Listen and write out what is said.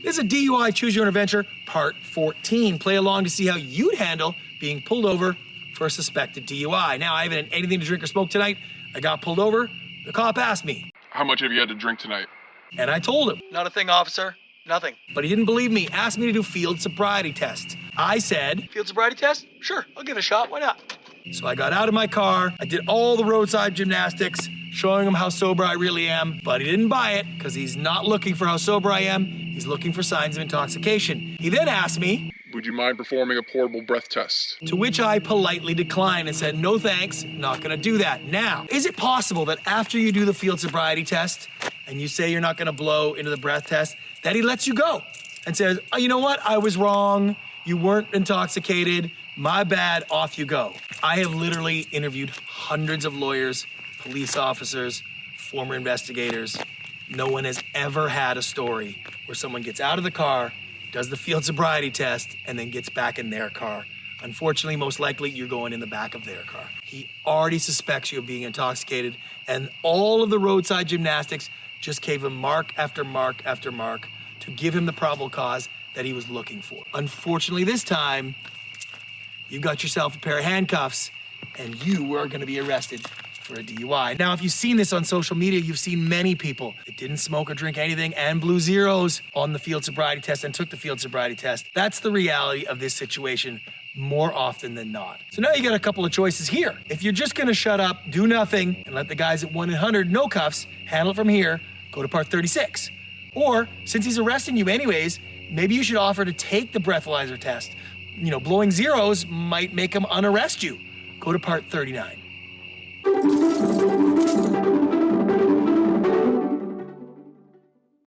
This is a DUI Choose Your Own Adventure, Part 14. Play along to see how you'd handle being pulled over for a suspected DUI. Now, I haven't had anything to drink or smoke tonight. I got pulled over. The cop asked me. How much have you had to drink tonight? And I told him. Not a thing, officer. Nothing. But he didn't believe me. Asked me to do field sobriety tests. I said, Field sobriety test? Sure, I'll give it a shot. Why not? so I got out of my car. I did all the roadside gymnastics, showing him how sober I really am. But he didn't buy it because he's not looking for how sober I am. He's looking for signs of intoxication. He then asked me, Would you mind performing a portable breath test? to which I politely declined and said, no thanks, not gonna do that. Now, is it possible that after you do the field sobriety test and you say you're not gonna blow into the breath test, that he lets you go and says, oh, you know what, I was wrong, you weren't intoxicated, my bad, off you go. I have literally interviewed hundreds of lawyers, police officers, former investigators. No one has ever had a story where someone gets out of the car, does the field sobriety test, and then gets back in their car. Unfortunately, most likely, you're going in the back of their car. He already suspects you of being intoxicated, and all of the roadside gymnastics just gave him mark after mark after mark to give him the probable cause that he was looking for. Unfortunately, this time, you got yourself a pair of handcuffs, and you are gonna be arrested for a DUI. Now, if you've seen this on social media, you've seen many people that didn't smoke or drink anything and blew zeros on the field sobriety test and took the field sobriety test. That's the reality of this situation more often than not. So now you got a couple of choices here. If you're just gonna shut up, do nothing, and let the guys at 1-800 NoCuffs handle it from here, go to Part 36. Or, since he's arresting you anyways, maybe you should offer to take the breathalyzer test. You know, blowing zeros might make him unarrest you. Go to Part 39.